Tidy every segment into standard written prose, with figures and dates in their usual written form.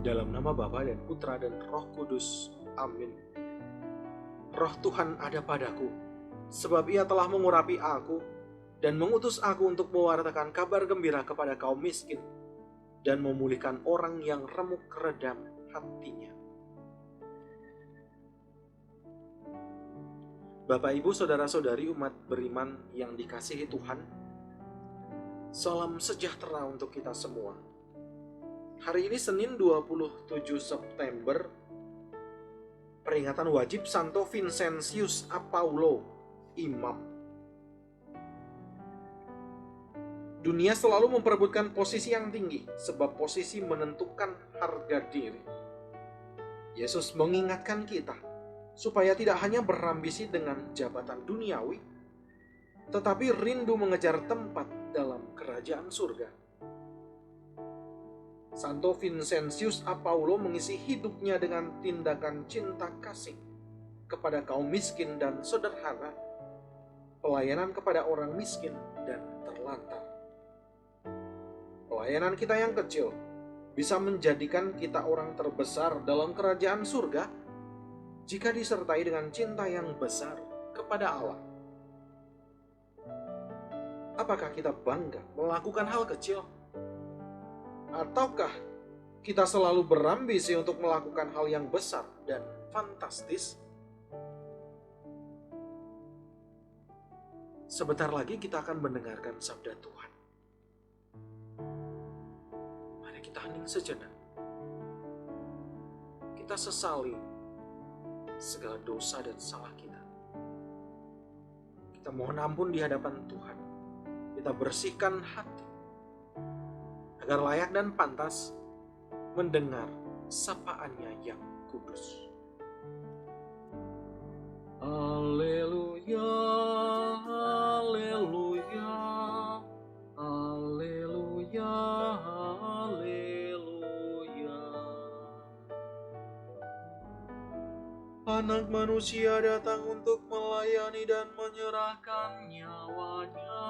Dalam nama Bapa dan Putra dan Roh Kudus. Amin. Roh Tuhan ada padaku, sebab Ia telah mengurapi aku dan mengutus aku untuk mewartakan kabar gembira kepada kaum miskin dan memulihkan orang yang remuk redam hatinya. Bapak, Ibu, Saudara-saudari umat beriman yang dikasihi Tuhan, salam sejahtera untuk kita semua. Hari ini Senin 27 September, peringatan wajib Santo Vincentius Apaulo, Imam. Dunia selalu memperebutkan posisi yang tinggi, sebab posisi menentukan harga diri. Yesus mengingatkan kita, supaya tidak hanya berambisi dengan jabatan duniawi, tetapi rindu mengejar tempat dalam kerajaan surga. Santo Vincentius Apaulo mengisi hidupnya dengan tindakan cinta kasih kepada kaum miskin dan sederhana, pelayanan kepada orang miskin dan terlantar. Pelayanan kita yang kecil bisa menjadikan kita orang terbesar dalam kerajaan surga jika disertai dengan cinta yang besar kepada Allah. Apakah kita bangga melakukan hal kecil? Ataukah kita selalu berambisi untuk melakukan hal yang besar dan fantastis? Sebentar lagi kita akan mendengarkan sabda Tuhan. Mari kita hening sejenak. Kita sesali segala dosa dan salah kita. Kita mohon ampun di hadapan Tuhan. Kita bersihkan hati agar layak dan pantas mendengar sapaannya yang kudus. Haleluya, haleluya, haleluya, haleluya. Anak manusia datang untuk melayani dan menyerahkan nyawanya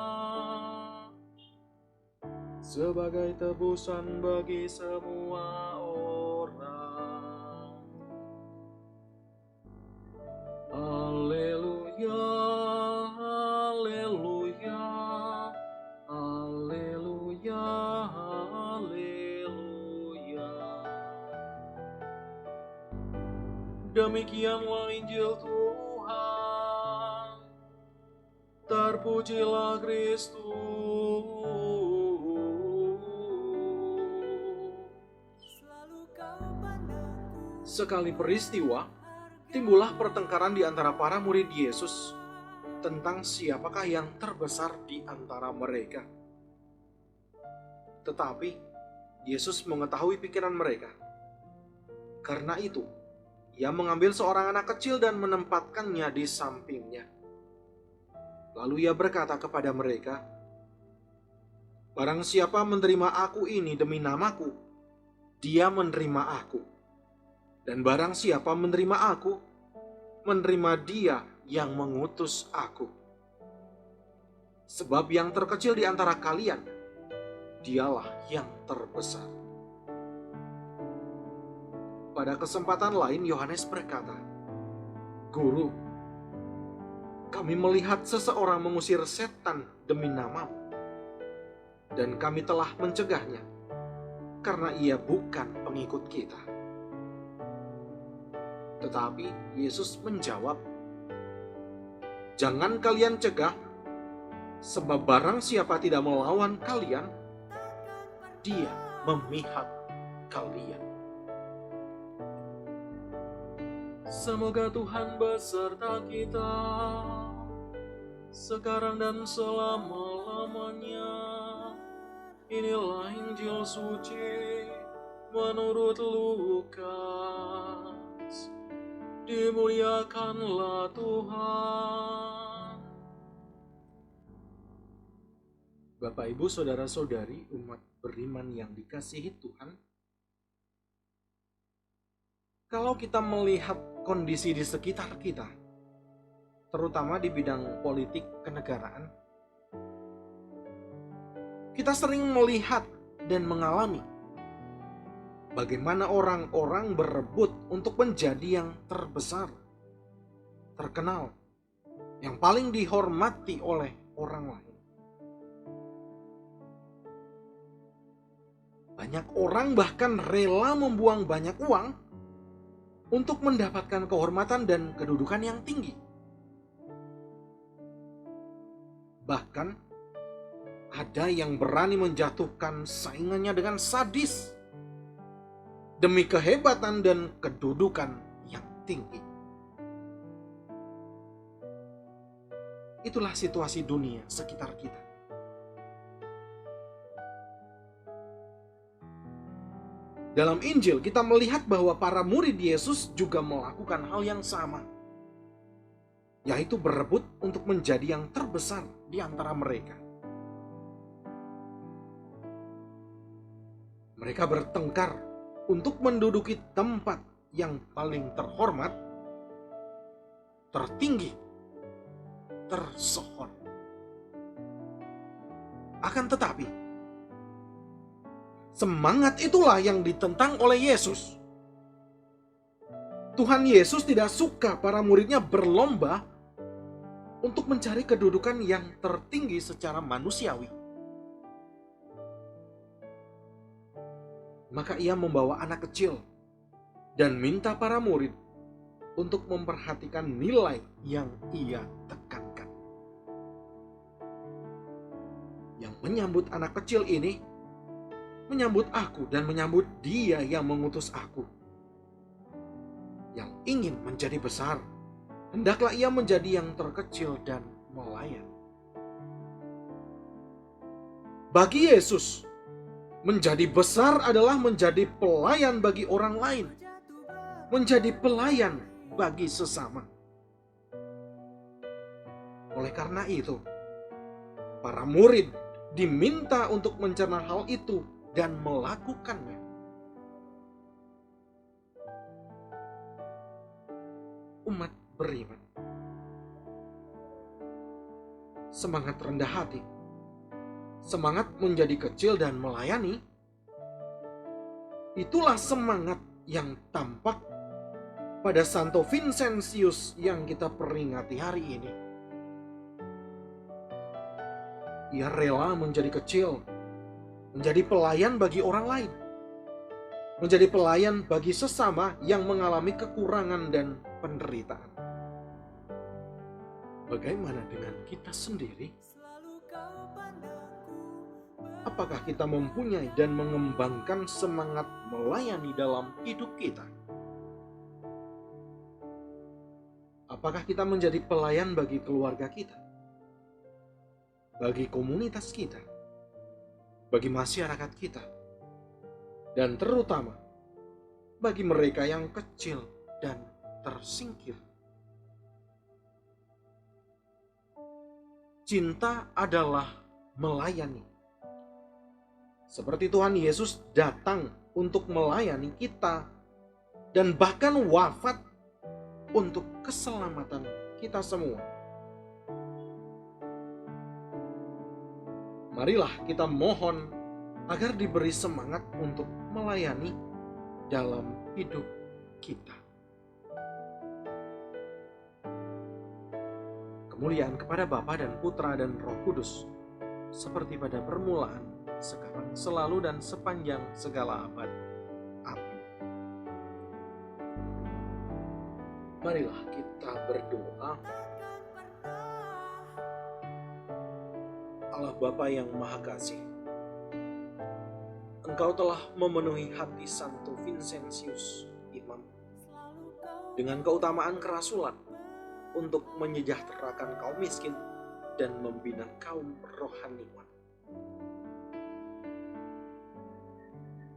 sebagai tebusan bagi semua orang. Haleluya, haleluya, haleluya, haleluya. Demikianlah Injil Tuhan. Terpujilah Kristus. Sekali peristiwa, timbullah pertengkaran di antara para murid Yesus tentang siapakah yang terbesar di antara mereka. Tetapi Yesus mengetahui pikiran mereka. Karena itu, Ia mengambil seorang anak kecil dan menempatkannya di sampingnya. Lalu Ia berkata kepada mereka, "Barang siapa menerima aku ini demi namaku, dia menerima aku. Dan barang siapa menerima aku, menerima dia yang mengutus aku. Sebab yang terkecil di antara kalian, dialah yang terbesar." Pada kesempatan lain Yohanes berkata, "Guru, kami melihat seseorang mengusir setan demi namamu, dan kami telah mencegahnya, karena ia bukan pengikut kita." Tetapi Yesus menjawab, "Jangan kalian cegah, sebab barang siapa tidak melawan kalian, dia memihak kalian." Semoga Tuhan beserta kita sekarang dan selama-lamanya. Inilah Injil suci menurut Lukas. Dimuliakanlah Tuhan. Bapak, Ibu, Saudara-saudari umat beriman yang dikasihi Tuhan, kalau kita melihat kondisi di sekitar kita, terutama di bidang politik kenegaraan, kita sering melihat dan mengalami bagaimana orang-orang berebut untuk menjadi yang terbesar, terkenal, yang paling dihormati oleh orang lain. Banyak orang bahkan rela membuang banyak uang untuk mendapatkan kehormatan dan kedudukan yang tinggi. Bahkan ada yang berani menjatuhkan saingannya dengan sadis demi kehebatan dan kedudukan yang tinggi. Itulah situasi dunia sekitar kita. Dalam Injil kita melihat bahwa para murid Yesus juga melakukan hal yang sama, yaitu berebut untuk menjadi yang terbesar di antara mereka. Mereka bertengkar untuk menduduki tempat yang paling terhormat, tertinggi, tersohor. Akan tetapi, semangat itulah yang ditentang oleh Yesus. Tuhan Yesus tidak suka para muridnya berlomba untuk mencari kedudukan yang tertinggi secara manusiawi. Maka ia membawa anak kecil dan minta para murid untuk memperhatikan nilai yang ia tekankan. Yang menyambut anak kecil ini menyambut aku dan menyambut Dia yang mengutus aku. Yang ingin menjadi besar, hendaklah ia menjadi yang terkecil dan melayan. Bagi Yesus, menjadi besar adalah menjadi pelayan bagi orang lain, menjadi pelayan bagi sesama. Oleh karena itu, para murid diminta untuk mencerna hal itu dan melakukannya. Umat beriman, semangat rendah hati, semangat menjadi kecil dan melayani, itulah semangat yang tampak pada Santo Vincentius yang kita peringati hari ini. Ia rela menjadi kecil, menjadi pelayan bagi orang lain, menjadi pelayan bagi sesama yang mengalami kekurangan dan penderitaan. Bagaimana dengan kita sendiri? Apakah kita mempunyai dan mengembangkan semangat melayani dalam hidup kita? Apakah kita menjadi pelayan bagi keluarga kita, bagi komunitas kita, bagi masyarakat kita, dan terutama bagi mereka yang kecil dan tersingkir? Cinta adalah melayani. Seperti Tuhan Yesus datang untuk melayani kita dan bahkan wafat untuk keselamatan kita semua. Marilah kita mohon agar diberi semangat untuk melayani dalam hidup kita. Kemuliaan kepada Bapa dan Putra dan Roh Kudus, seperti pada permulaan, sekarang, selalu, dan sepanjang segala abad. Amin. Marilah kita berdoa. Allah Bapa yang Maha Kasih, Engkau telah memenuhi hati Santo Vincentius, imam, dengan keutamaan kerasulan untuk menyejahterakan kaum miskin dan membina kaum rohaniwan.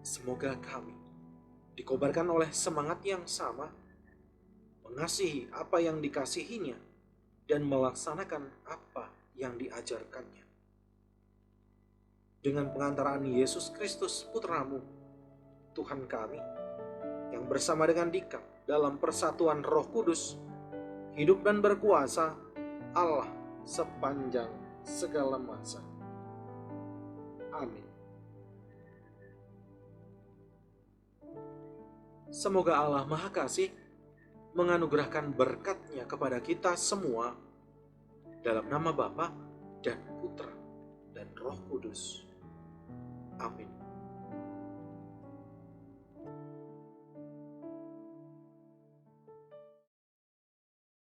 Semoga kami dikobarkan oleh semangat yang sama, mengasihi apa yang dikasihinya dan melaksanakan apa yang diajarkannya. Dengan pengantaraan Yesus Kristus Putramu, Tuhan kami, yang bersama dengan Dikau dalam persatuan Roh Kudus, hidup dan berkuasa Allah sepanjang segala masa. Amin. Semoga Allah Maha Kasih menganugerahkan berkat-Nya kepada kita semua dalam nama Bapa dan Putra dan Roh Kudus. Amin.